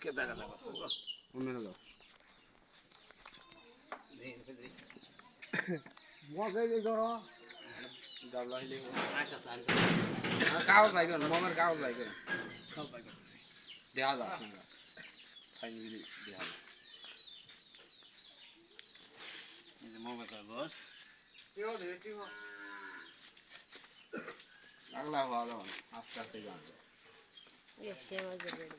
কেদা কেদা করছে গো অন্য দাও মগে যে ধরো ডাবলা হইলে আচ্ছা আচ্ছা কাগজ লাগবে না মমের কাগজ লাগবে না সব লাগবে দেয়া দাও তোমরা সাইন দিলে দেয়া দাও এই যে মমের কাগজ কেউ দে কেউ আগলা হওয়া দাও আস্তে আস্তে যান ये सेवा जरूर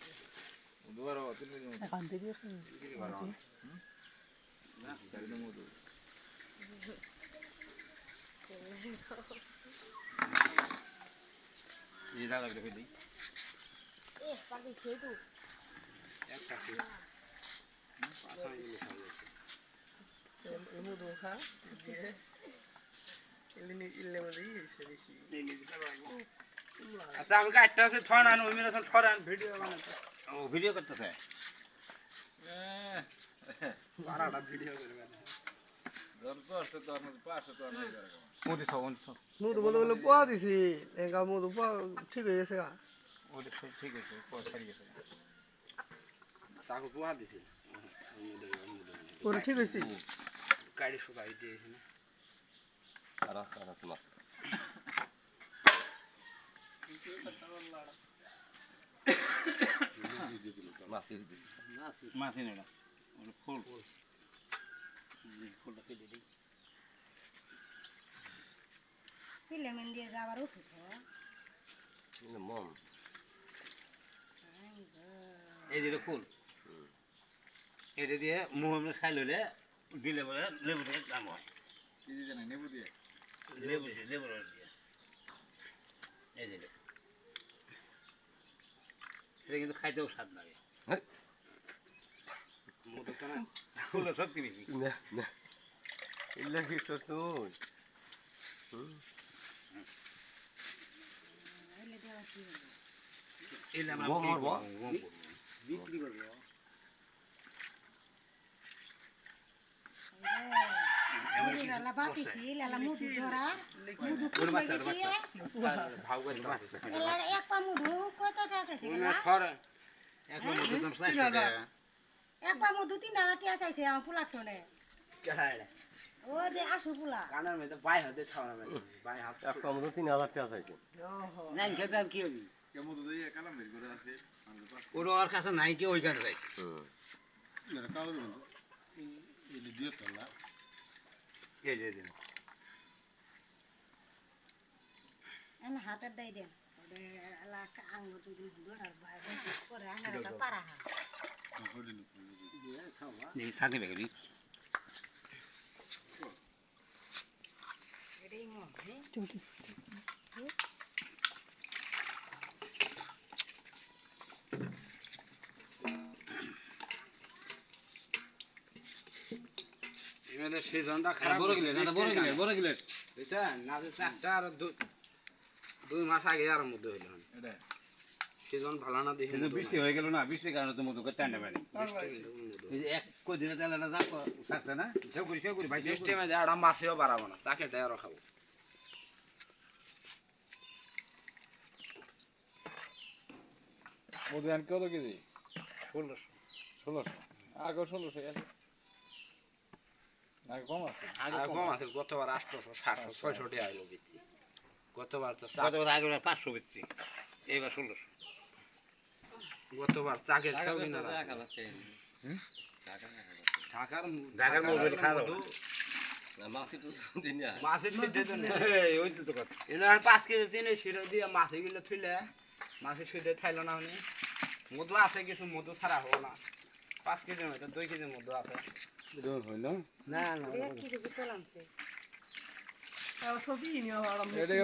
দুবার হওয়া তুমি এখন দিদি কি করো না তাই না মধু ये दादा के फिर ए पाकी छेटू एक काटी पासा ये खाओ एमो दोखा ये इल्ले मरी से देखी अच्छा हम का अच्छा से थोड़ा ना मेरा सन थोड़ा वीडियो बनाते ओ वीडियो करते थे बारह वीडियो करेगा मोदी सौ मुदु बोले बोले पोआ दिसी एका मुदु पोआ ठीक है जैसे का मोदी सब ठीक है पोआ सही है साको पोआ दिसी और ठीक है सी गाड़ी सुधाई दे है सारा सारा समझ मासी नहीं ना फूल फूल रखे दे दी Pile mendia jabar utu to. ini mom এই যে ফুল এটা দিয়ে মুহমে খাই ললে দিলে বলে লেবু দিয়ে দাম হয় কি দিয়ে না লেবু দিয়ে লেবু দিয়ে এই যে এটা কিন্তু খাইতেও স্বাদ লাগে মধু তো না ফুল সত্যি বেশি না না ইল্লা কি সত্যি Ele deu aqui. এলা আমরা বিক্রি করব Ele la bati si, la mudu jora. Mudu ওর কি বাচ্চা লাগে ভাগ করে বাচ্চা Ele ek pa mudu কত টাকা চাইছে ওনা সর এখন মধু দাম 60 টাকা এক পা মুদু 3000 টাকা চাইছে আমার ফুলা ঠনে কেড়াইলা ও যে আসু ফুলা কানার মধ্যে বাই হাতে খাওয়া না বাই হাত এক কম তো 3000 টাকা চাইছে না খেতে আর কি হবি কেমন তো দেই কালাম বের করে আছে ওর ওর কাছে নাই কি ওইখানে যাইছে এটা কালো বন্ধু এই দিয়ে তোলা এই যে দিন এনে হাতের দাই দেন ওরে আলা আঙ্গুর দুদিন হুড় আর বাইরে করে আনাটা পারা হা হডিল দিয়ে খাওয়া নেই সাথে বেগলি এটাই মো এমএলএ সিজনটা খারাপ বড় গিলে না বড় গিলে বুঝছেন না যে চারটা আর দুই মাস আগে আর মধ্যে হইল এটা সিজন ভালো না দেখি কিন্তু বৃষ্টি হয়ে গেল না বৃষ্টির কারণে তো মধু করতে না পারি এই যে এক কই দিনে তেলটা যা থাকছে না সেও করি ভাই বৃষ্টি মধ্যে আর মাছেও বাড়াবো না তাকে দেয় আরো খাবো মধু আন কত কেজি 1600 1600 আগে 1600 আছে আগে কম আছে আগে কম আছে গতবার 800 700 600 টাকা আইলো বিক্রি গতবার তো কতবার আগে 500 বেচছি এইবার 1600 গতবার চাকে খাও কিনা ঢাকার মধ্যে খাওয়া দাও না মাছি তো দিন না মাছের সিদ্ধে দেন ওই তো কথা এনে 5 কেজি চিনি শিরা দিয়ে মাছে গিলে থইলে মাছের সিদ্ধে খাইলো না উনি মধু আছে কিছু মধু ছাড়া হলো না 5 কেজি হয়তো 2 কেজি মধু আছে দূর হইলো না না এক কিছু তোলামছে সবই নিও আর এটা